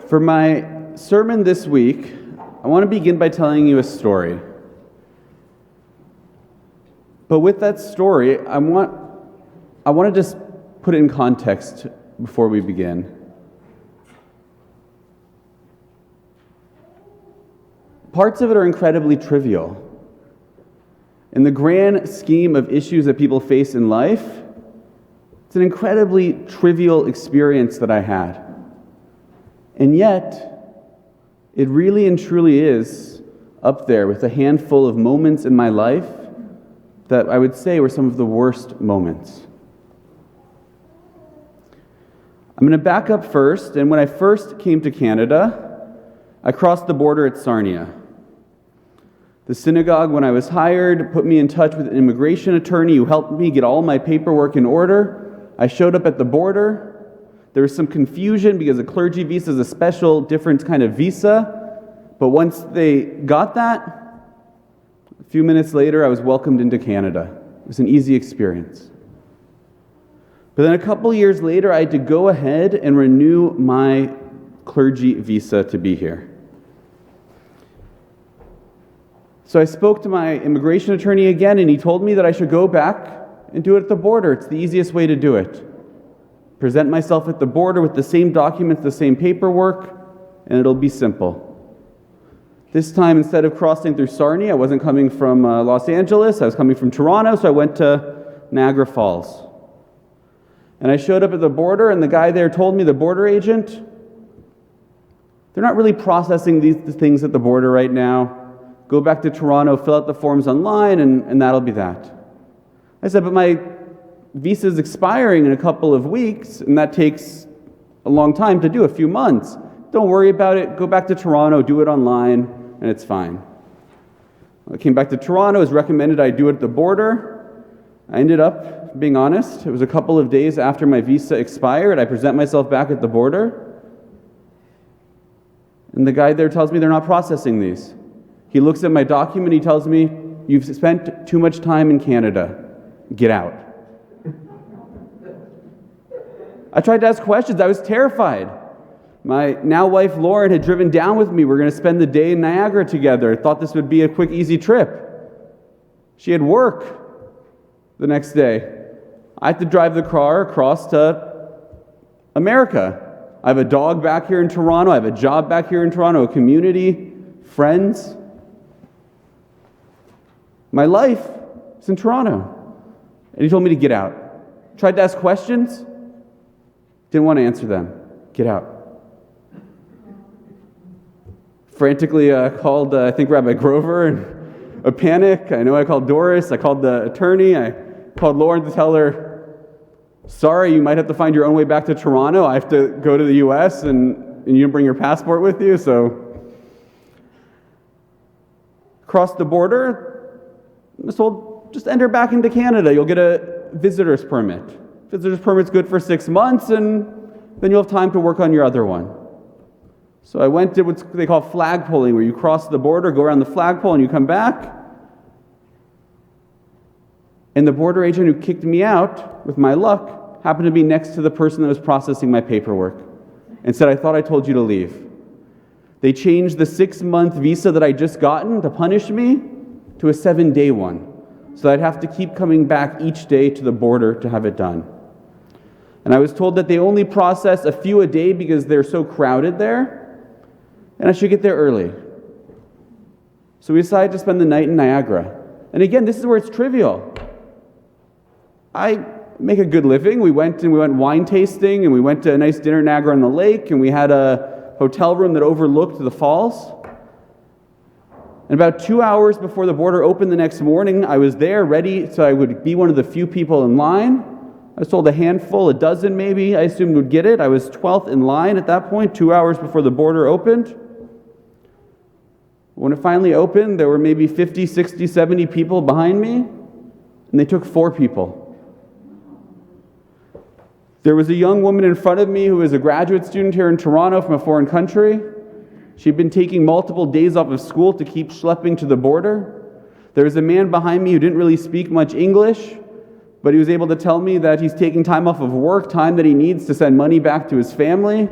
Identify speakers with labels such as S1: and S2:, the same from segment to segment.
S1: For my sermon this week, I want to begin by telling you a story. But with that story, I want to just put it in context before we begin. Parts of it are incredibly trivial. In the grand scheme of issues that people face in life, it's an incredibly trivial experience that I had. And yet, it really and truly is up there with a handful of moments in my life that I would say were some of the worst moments. I'm going to back up first, and when I first came to Canada, I crossed the border at Sarnia. The synagogue, when I was hired, put me in touch with an immigration attorney who helped me get all my paperwork in order. I showed up at the border. There was some confusion because a clergy visa is a special, different kind of visa. But once they got that, a few minutes later, I was welcomed into Canada. It was an easy experience. But then a couple years later, I had to go ahead and renew my clergy visa to be here. So I spoke to my immigration attorney again, and he told me that I should go back and do it at the border. It's the easiest way to do it. Present myself at the border with the same documents, the same paperwork, and it'll be simple. This time, instead of crossing through Sarnia, I wasn't coming from Los Angeles, I was coming from Toronto, so I went to Niagara Falls. And I showed up at the border, and the guy there told me, the border agent, they're not really processing these things at the border right now. Go back to Toronto, fill out the forms online, and that'll be that. I said, but my visa is expiring in a couple of weeks, and that takes a long time to do, a few months. Don't worry about it. Go back to Toronto, do it online, and it's fine. I came back to Toronto. It was recommended I do it at the border. I ended up, being honest, it was a couple of days after my visa expired. I present myself back at the border, and the guy there tells me they're not processing these. He looks at my document. He tells me, you've spent too much time in Canada. Get out. I tried to ask questions. I was terrified. My now wife, Lauren, had driven down with me. We're going to spend the day in Niagara together. I thought this would be a quick, easy trip. She had work the next day. I had to drive the car across to America. I have a dog back here in Toronto. I have a job back here in Toronto, a community, friends. My life is in Toronto. And he told me to get out. Tried to ask questions. Didn't want to answer them. Get out. Frantically called, I think, Rabbi Grover in a panic. I know I called Doris. I called the attorney. I called Lauren to tell her, sorry, you might have to find your own way back to Toronto. I have to go to the U.S. and you didn't bring your passport with you. So across the border, I was told, just enter back into Canada. You'll get a visitor's permit. Visitor's permit's good for 6 months, and then you'll have time to work on your other one. So I went to what they call flagpoling, where you cross the border, go around the flagpole, and you come back. And the border agent who kicked me out, with my luck, happened to be next to the person that was processing my paperwork and said, I thought I told you to leave. They changed the 6-month visa that I'd just gotten to punish me to a 7-day one. So I'd have to keep coming back each day to the border to have it done. And I was told that they only process a few a day because they're so crowded there, and I should get there early. So we decided to spend the night in Niagara. And again, this is where it's trivial. I make a good living. We went wine tasting, and we went to a nice dinner in Niagara on the lake, and we had a hotel room that overlooked the falls. And about 2 hours before the border opened the next morning, I was there ready, so I would be one of the few people in line. I was told a handful, a dozen maybe, I assumed would get it. I was 12th in line at that point, 2 hours before the border opened. When it finally opened, there were maybe 50, 60, 70 people behind me, and they took 4 people. There was a young woman in front of me who was a graduate student here in Toronto from a foreign country. She'd been taking multiple days off of school to keep schlepping to the border. There was a man behind me who didn't really speak much English, but he was able to tell me that he's taking time off of work, time that he needs to send money back to his family.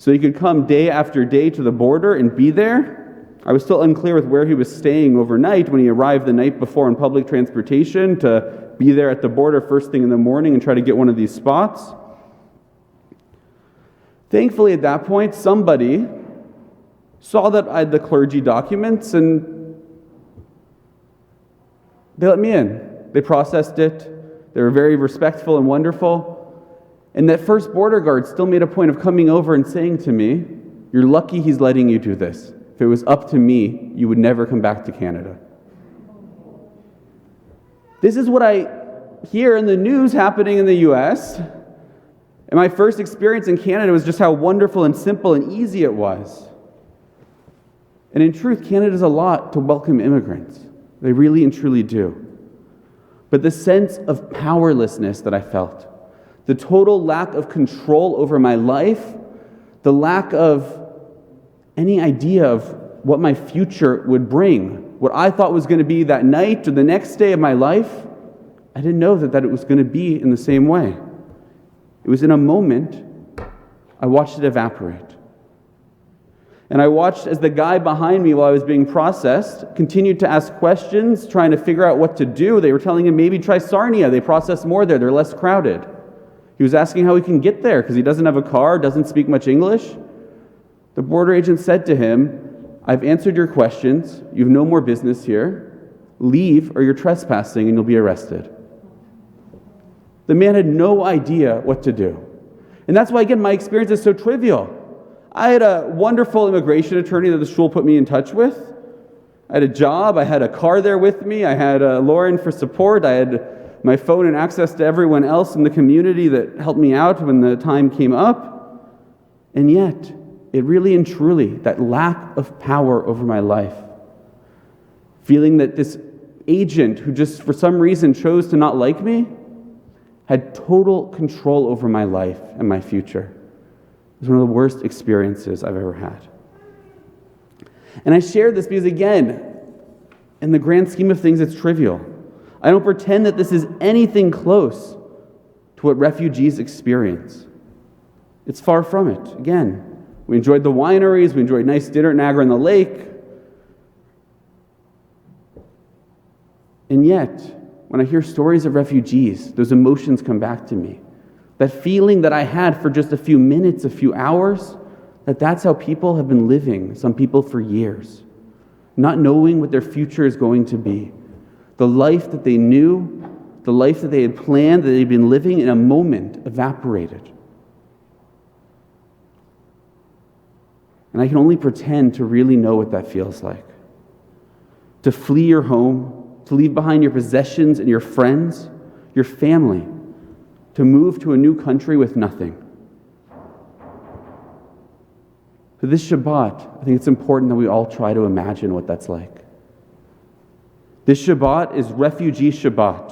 S1: so he could come day after day to the border and be there. I was still unclear with where he was staying overnight when he arrived the night before on public transportation to be there at the border first thing in the morning and try to get one of these spots. Thankfully, at that point, somebody saw that I had the clergy documents and they let me in. They processed it. They were very respectful and wonderful. And that first border guard still made a point of coming over and saying to me, "You're lucky he's letting you do this. If it was up to me, you would never come back to Canada." This is what I hear in the news happening in the US. And my first experience in Canada was just how wonderful and simple and easy it was. And in truth, Canada does a lot to welcome immigrants. They really and truly do. But the sense of powerlessness that I felt, the total lack of control over my life, the lack of any idea of what my future would bring, what I thought was going to be that night or the next day of my life, I didn't know that it was going to be in the same way. It was in a moment, I watched it evaporate. And I watched as the guy behind me while I was being processed continued to ask questions, trying to figure out what to do. They were telling him, maybe try Sarnia. They process more there. They're less crowded. He was asking how he can get there because he doesn't have a car, doesn't speak much English. The border agent said to him, "I've answered your questions. You have no more business here. Leave or you're trespassing and you'll be arrested." The man had no idea what to do. And that's why, again, my experience is so trivial. I had a wonderful immigration attorney that the shul put me in touch with. I had a job. I had a car there with me. I had Lauren for support. I had my phone and access to everyone else in the community that helped me out when the time came up. And yet, it really and truly, that lack of power over my life, feeling that this agent who just for some reason chose to not like me had total control over my life and my future. It was one of the worst experiences I've ever had. And I share this because, again, in the grand scheme of things, it's trivial. I don't pretend that this is anything close to what refugees experience. It's far from it. Again, we enjoyed the wineries, we enjoyed a nice dinner at Niagara-on-the-Lake. And yet, when I hear stories of refugees, those emotions come back to me. That feeling that I had for just a few minutes, a few hours, that's how people have been living, some people for years, not knowing what their future is going to be. The life that they knew, the life that they had planned, that they'd been living in a moment, evaporated. And I can only pretend to really know what that feels like. To flee your home, to leave behind your possessions and your friends, your family, to move to a new country with nothing. For this Shabbat, I think it's important that we all try to imagine what that's like. This Shabbat is Refugee Shabbat,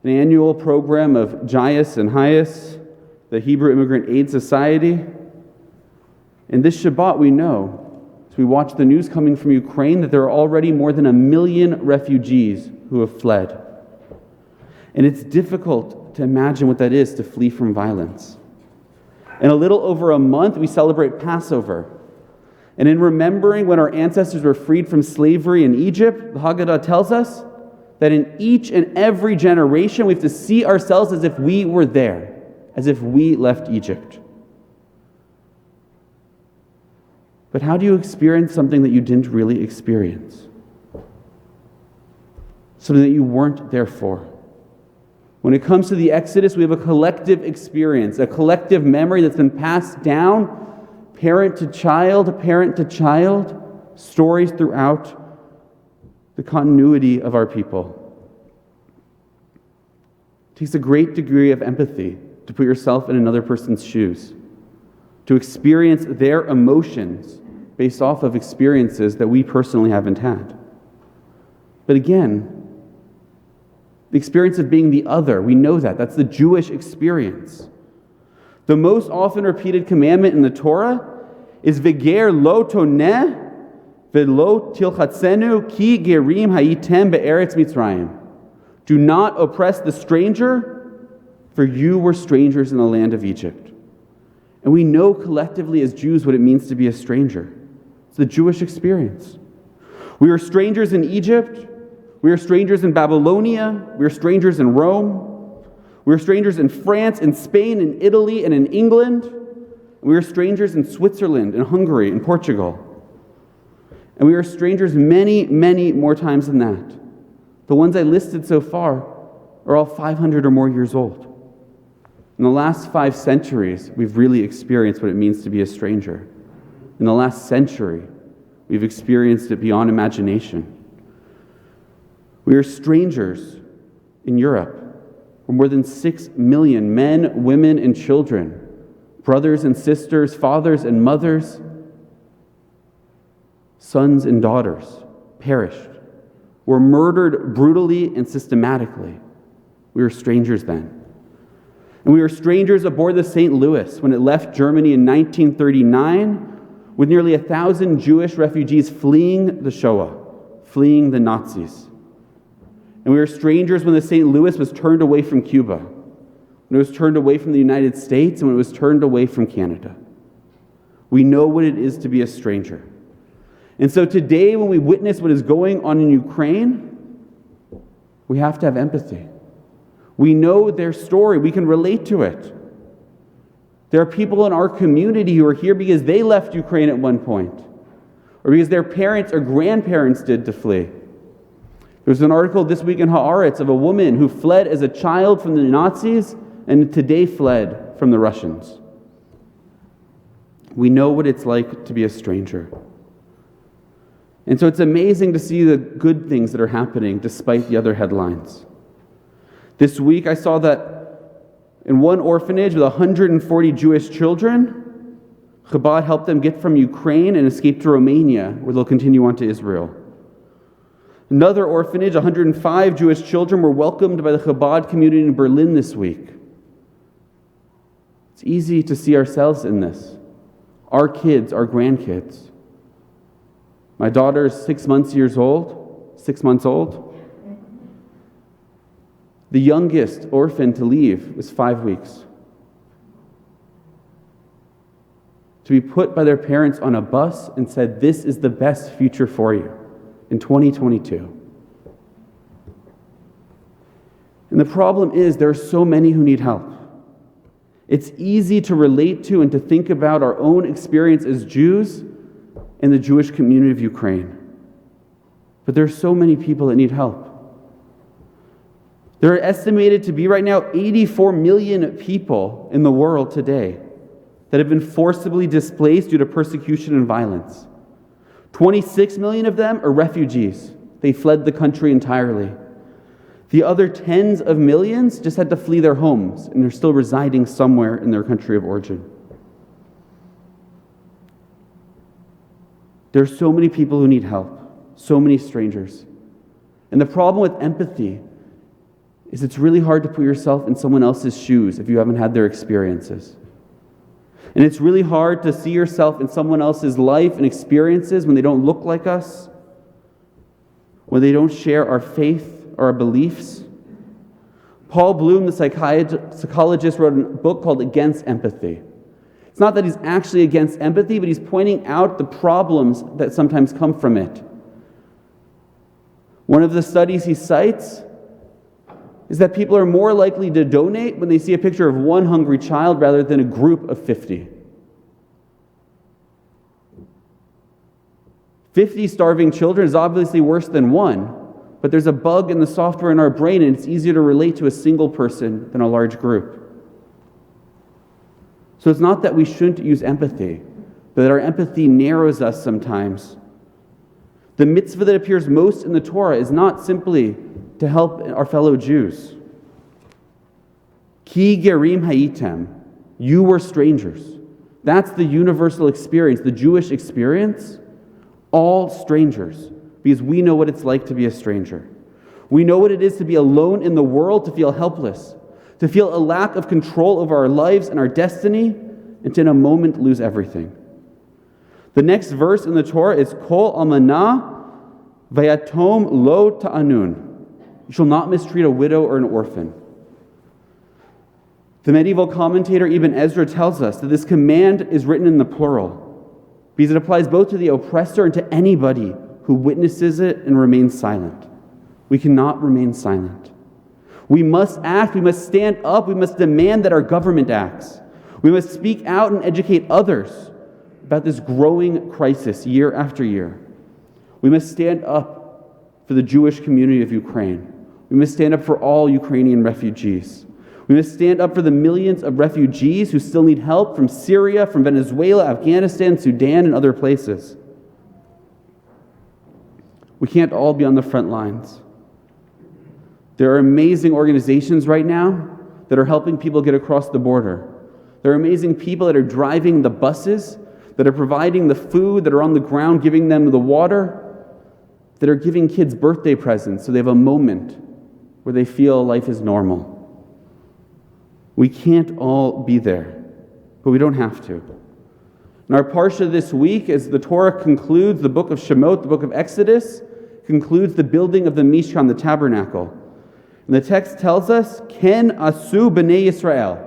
S1: an annual program of JIAS and HIAS, the Hebrew Immigrant Aid Society. And this Shabbat, we know, as we watch the news coming from Ukraine, that there are already more than 1 million refugees who have fled. And it's difficult to imagine what that is to flee from violence. In a little over a month, we celebrate Passover. And in remembering when our ancestors were freed from slavery in Egypt, the Haggadah tells us that in each and every generation, we have to see ourselves as if we were there, as if we left Egypt. But how do you experience something that you didn't really experience? Something that you weren't there for? When it comes to the Exodus, we have a collective experience, a collective memory that's been passed down, parent to child, stories throughout the continuity of our people. It takes a great degree of empathy to put yourself in another person's shoes, to experience their emotions based off of experiences that we personally haven't had. But again, the experience of being the other, we know that. That's the Jewish experience. The most often repeated commandment in the Torah is V'ger lo toneh v'lo tilchatzenu ki gerim hayitem be'eretz Mitzrayim. Do not oppress the stranger, for you were strangers in the land of Egypt. And we know collectively as Jews what it means to be a stranger. It's the Jewish experience. We are strangers in Egypt. We are strangers in Babylonia. We are strangers in Rome. We are strangers in France, in Spain, in Italy, and in England. We are strangers in Switzerland, in Hungary, in Portugal. And we are strangers many, many more times than that. The ones I listed so far are all 500 or more years old. In the last 5 centuries, we've really experienced what it means to be a stranger. In the last century, we've experienced it beyond imagination. We are strangers in Europe, where more than 6 million men, women, and children, brothers and sisters, fathers and mothers, sons and daughters, perished, were murdered brutally and systematically. We were strangers then. And we were strangers aboard the St. Louis when it left Germany in 1939 with nearly 1,000 Jewish refugees fleeing the Shoah, fleeing the Nazis. And we were strangers when the St. Louis was turned away from Cuba, when it was turned away from the United States, and when it was turned away from Canada. We know what it is to be a stranger. And so today, when we witness what is going on in Ukraine, we have to have empathy. We know their story. We can relate to it. There are people in our community who are here because they left Ukraine at one point, or because their parents or grandparents did to flee. There was an article this week in Haaretz of a woman who fled as a child from the Nazis and today fled from the Russians. We know what it's like to be a stranger. And so it's amazing to see the good things that are happening despite the other headlines. This week I saw that in one orphanage with 140 Jewish children, Chabad helped them get from Ukraine and escape to Romania, where they'll continue on to Israel. Another orphanage, 105 Jewish children were welcomed by the Chabad community in Berlin this week. It's easy to see ourselves in this. Our kids, our grandkids. My daughter is 6 months old. The youngest orphan to leave was 5 weeks. To be put by their parents on a bus and said, "This is the best future for you," in 2022. And the problem is there are so many who need help. It's easy to relate to and to think about our own experience as Jews in the Jewish community of Ukraine. But there are so many people that need help. There are estimated to be right now 84 million people in the world today that have been forcibly displaced due to persecution and violence. 26 million of them are refugees. They fled the country entirely. The other tens of millions just had to flee their homes, and they're still residing somewhere in their country of origin. There are so many people who need help, so many strangers. And the problem with empathy is it's really hard to put yourself in someone else's shoes if you haven't had their experiences. And it's really hard to see yourself in someone else's life and experiences when they don't look like us, when they don't share our faith or our beliefs. Paul Bloom, the psychologist, wrote a book called Against Empathy. It's not that he's actually against empathy, but he's pointing out the problems that sometimes come from it. One of the studies he cites is that people are more likely to donate when they see a picture of one hungry child rather than a group of 50. 50 starving children is obviously worse than one, but there's a bug in the software in our brain, and it's easier to relate to a single person than a large group. So it's not that we shouldn't use empathy, but that our empathy narrows us sometimes. The mitzvah that appears most in the Torah is not simply to help our fellow Jews. Ki gerim ha'item, you were strangers. That's the universal experience, the Jewish experience. All strangers, because we know what it's like to be a stranger. We know what it is to be alone in the world, to feel helpless, to feel a lack of control over our lives and our destiny, and to in a moment lose everything. The next verse in the Torah is Kol almanah vayatom lo ta'anun. You shall not mistreat a widow or an orphan. The medieval commentator Ibn Ezra tells us that this command is written in the plural because it applies both to the oppressor and to anybody who witnesses it and remains silent. We cannot remain silent. We must act, we must stand up, we must demand that our government acts. We must speak out and educate others about this growing crisis year after year. We must stand up for the Jewish community of Ukraine. We must stand up for all Ukrainian refugees. We must stand up for the millions of refugees who still need help from Syria, from Venezuela, Afghanistan, Sudan, and other places. We can't all be on the front lines. There are amazing organizations right now that are helping people get across the border. There are amazing people that are driving the buses, that are providing the food, that are on the ground giving them the water, that are giving kids birthday presents so they have a moment where they feel life is normal. We can't all be there, but we don't have to. In our Parsha this week, as the Torah concludes, the book of Shemot, the book of Exodus, concludes the building of the Mishkan, the tabernacle. And the text tells us, Ken asu b'nei Yisrael.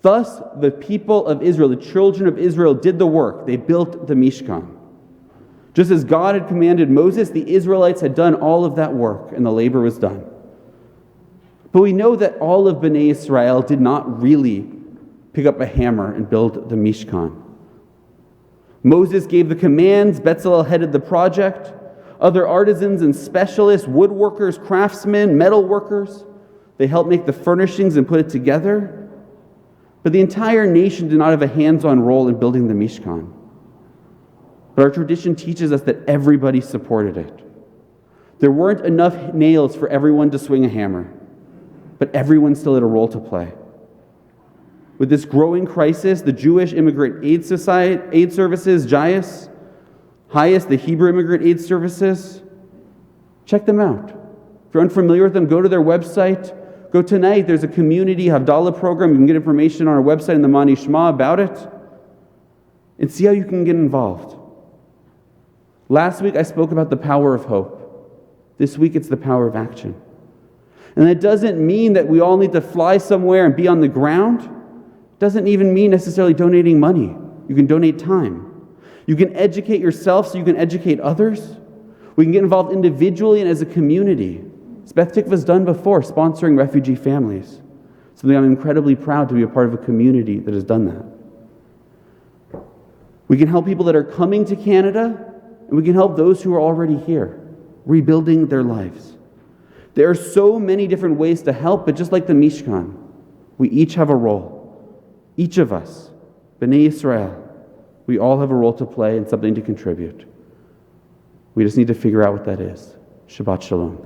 S1: Thus the people of Israel, the children of Israel, did the work. They built the Mishkan. Just as God had commanded Moses, the Israelites had done all of that work, and the labor was done. But we know that all of Bnei Israel did not really pick up a hammer and build the Mishkan. Moses gave the commands, Bezalel headed the project. Other artisans and specialists, woodworkers, craftsmen, metal workers, they helped make the furnishings and put it together. But the entire nation did not have a hands-on role in building the Mishkan. But our tradition teaches us that everybody supported it. There weren't enough nails for everyone to swing a hammer, but everyone still had a role to play. With this growing crisis, the Jewish Immigrant Aid Services, JIAS, HIAS, the Hebrew Immigrant Aid Services, check them out. If you're unfamiliar with them, go to their website. Go tonight. There's a community Havdalah program. You can get information on our website in the Mani Shema about it. And see how you can get involved. Last week I spoke about the power of hope. This week it's the power of action. And that doesn't mean that we all need to fly somewhere and be on the ground. It doesn't even mean necessarily donating money. You can donate time. You can educate yourself so you can educate others. We can get involved individually and as a community. As Beth Tikvah has done before, sponsoring refugee families. Something I'm incredibly proud to be a part of a community that has done that. We can help people that are coming to Canada, and we can help those who are already here, rebuilding their lives. There are so many different ways to help, but just like the Mishkan, we each have a role. Each of us, Bnei Yisrael, we all have a role to play and something to contribute. We just need to figure out what that is. Shabbat Shalom.